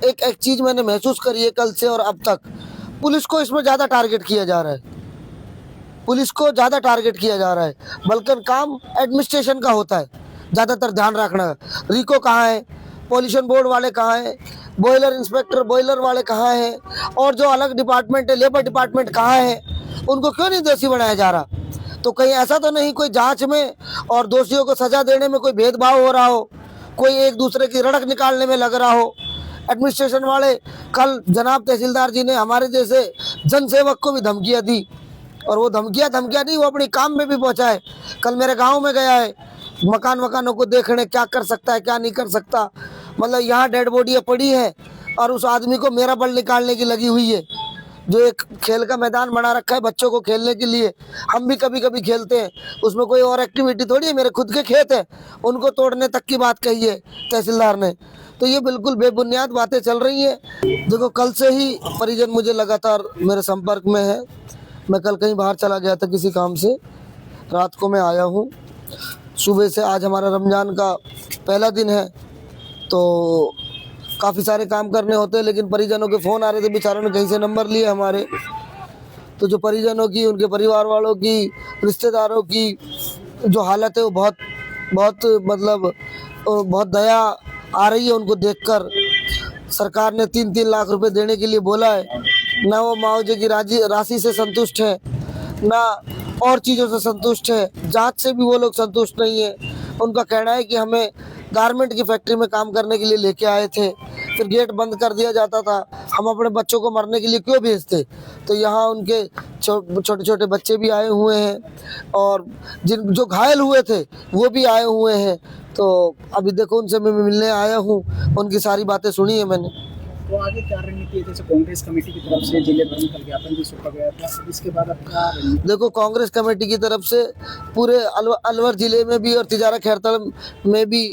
एक एक चीज मैंने महसूस करी है कल से और अब तक, पुलिस को इसमें ज़्यादा टारगेट किया जा रहा है। पुलिस को ज़्यादा टारगेट किया जा रहा है, बल्कि काम एडमिनिस्ट्रेशन का होता है ज़्यादातर ध्यान रखना। रिको कहाँ है, पॉल्यूशन बोर्ड वाले कहाँ हैं, बॉयलर इंस्पेक्टर बॉयलर वाले कहाँ हैं, और जो अलग डिपार्टमेंट है लेबर डिपार्टमेंट कहाँ है, उनको क्यों नहीं दोषी बनाया जा रहा? तो कहीं ऐसा तो नहीं कोई जांच में और दोषियों को सजा देने में कोई भेदभाव हो रहा हो, कोई एक दूसरे की रड़क निकालने में लग रहा हो? एडमिनिस्ट्रेशन वाले, कल जनाब तहसीलदार जी ने हमारे जैसे जनसेवक को भी धमकियाँ दी, और वो धमकियाँ नहीं, वो अपनी काम में भी पहुँचा है। कल मेरे गांव में गया है मकानों को देखने, क्या कर सकता है क्या नहीं कर सकता। मतलब यहाँ डेड बॉडियाँ पड़ी है और उस आदमी को मेरा बल निकालने की लगी हुई है। जो एक खेल का मैदान बना रखा है बच्चों को खेलने के लिए, हम भी कभी कभी खेलते हैं, उसमें कोई और एक्टिविटी थोड़ी है, मेरे खुद के खेत है, उनको तोड़ने तक की बात कही है तहसीलदार ने। तो ये बिल्कुल बेबुनियाद बातें चल रही हैं। देखो, कल से ही परिजन मुझे लगातार मेरे संपर्क में है। मैं कल कहीं बाहर चला गया था किसी काम से, रात को मैं आया हूँ। सुबह से आज हमारा रमज़ान का पहला दिन है, तो काफ़ी सारे काम करने होते हैं, लेकिन परिजनों के फ़ोन आ रहे थे, बेचारों ने कहीं से नंबर लिए हमारे। तो जो परिजनों की, उनके परिवार वालों की, रिश्तेदारों की जो हालत है वो बहुत मतलब बहुत दया आ रही है उनको देखकर। सरकार ने 3-3 लाख रुपए देने के लिए बोला है, ना वो मुआवजे की राशि से संतुष्ट है, ना और चीज़ों से संतुष्ट है, जांच से भी वो लोग संतुष्ट नहीं है। उनका कहना है कि हमें गारमेंट की फैक्ट्री में काम करने के लिए लेके आए थे, फिर गेट बंद कर दिया जाता था, हम अपने बच्चों को मरने के लिए क्यों भेजते? तो यहाँ उनके छोटे छोटे बच्चे भी आए हुए हैं, और जो घायल हुए थे वो भी आए हुए हैं। तो अभी देखो, उनसे मैं मिलने आया हूँ, उनकी सारी बातें सुनी है मैंने। तो आगे क्या रणनीति है? जैसे कांग्रेस कमेटी की तरफ से जिले भर में ज्ञापन भी सौंपा गया था, इसके बाद अब क्या रणनीति? देखो, कांग्रेस कमेटी की तरफ से पूरे अलवर जिले में भी और तिजारा खैरतल में भी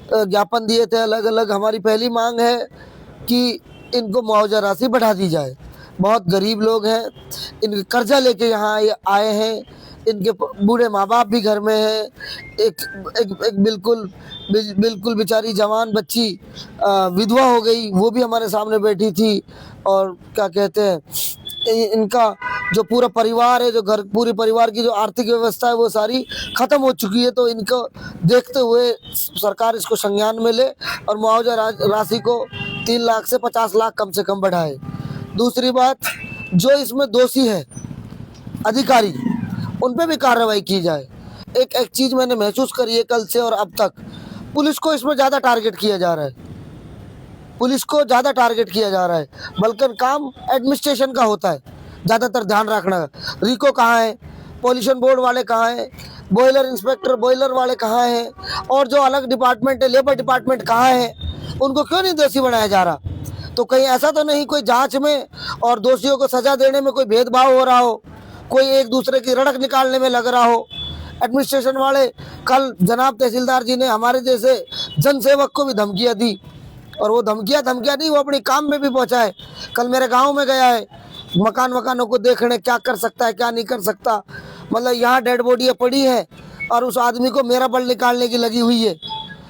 ज्ञापन दिए थे अलग अलग। हमारी पहली मांग है कि इनको मुआवजा राशि बढ़ा दी जाए। बहुत गरीब लोग हैं, इनके कर्जा लेके यहाँ आए हैं, इनके बूढ़े माँ बाप भी घर में हैं। एक बिल्कुल बेचारी जवान बच्ची विधवा हो गई, वो भी हमारे सामने बैठी थी। और क्या कहते हैं, इनका जो पूरा परिवार है, जो घर पूरे परिवार की जो आर्थिक व्यवस्था है वो सारी खत्म हो चुकी है। तो इनको देखते हुए सरकार इसको संज्ञान में ले और मुआवजा राशि को 3 लाख से 50 लाख कम से कम बढ़ाए। दूसरी बात, जो इसमें दोषी है अधिकारी, उन पे भी कार्रवाई की जाए। एक एक चीज मैंने महसूस करी है कल से और अब तक, पुलिस को इसमें ज़्यादा टारगेट किया जा रहा है। पुलिस को ज़्यादा टारगेट किया जा रहा है, बल्कि काम एडमिनिस्ट्रेशन का होता है ज़्यादातर ध्यान रखना। रिको कहाँ है, पॉल्यूशन बोर्ड वाले कहाँ हैं, बॉयलर इंस्पेक्टर बॉयलर वाले कहाँ हैं, और जो अलग डिपार्टमेंट है लेबर डिपार्टमेंट कहाँ है, उनको क्यों नहीं दोषी बनाया जा रहा? तो कहीं ऐसा तो नहीं कोई जांच में और दोषियों को सजा देने में कोई भेदभाव हो रहा हो, कोई एक दूसरे की रड़क निकालने में लग रहा हो? एडमिनिस्ट्रेशन वाले, कल जनाब तहसीलदार जी ने हमारे जैसे जनसेवक को भी धमकियाँ दी, और वो धमकियाँ नहीं, वो अपनी काम में भी पहुँचा है। कल मेरे गांव में गया है मकानों को देखने, क्या कर सकता है क्या नहीं कर सकता। मतलब यहाँ डेड बॉडियाँ पड़ी है और उस आदमी को मेरा बल निकालने की लगी हुई है।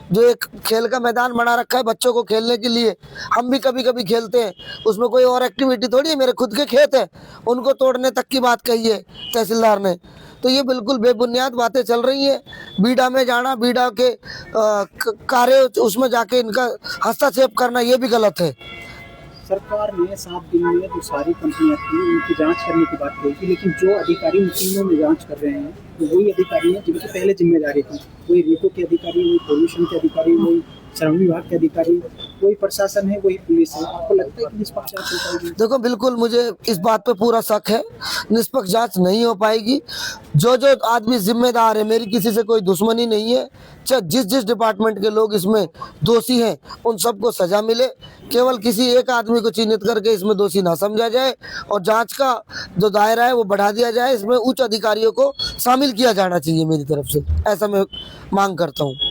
जो एक खेल का मैदान बना रखा है बच्चों को खेलने के लिए, हम भी कभी कभी खेलते हैं, उसमें कोई और एक्टिविटी थोड़ी है, मेरे खुद के खेत है, उनको तोड़ने तक की बात कही है तहसीलदार ने। तो ये बिल्कुल बेबुनियाद बातें चल रही हैं। बीडा में जाना, बीडा के कार्य उसमें जाके इनका हस्तक्षेप करना, ये भी गलत है। सरकार ने 7 दिन में जो सारी कंपनियां थी उनकी जांच करने की बात कही थी, लेकिन जो अधिकारी उन तीनों में जांच कर रहे हैं तो वही अधिकारी हैं जिनकी पहले जिम्मेदारी थी। वही रिको के अधिकारी, वही पॉल्यूशन के अधिकारी, वही श्रम विभाग के अधिकारी, वही प्रशासन है, वही पुलिस है। आपको लगता है कि निष्पक्ष जांच हो पाएगी? देखो, बिल्कुल मुझे इस बात पे पूरा शक है, निष्पक्ष जांच नहीं हो पाएगी। जो आदमी जिम्मेदार है, मेरी किसी से कोई दुश्मनी नहीं है, जिस डिपार्टमेंट के लोग इसमें दोषी हैं उन सबको सजा मिले। केवल किसी एक आदमी को चिन्हित करके इसमें दोषी ना समझा जाए, और जांच का जो दायरा है वो बढ़ा दिया जाए। इसमें उच्च अधिकारियों को शामिल किया जाना चाहिए मेरी तरफ से, ऐसा मैं मांग करता हूँ।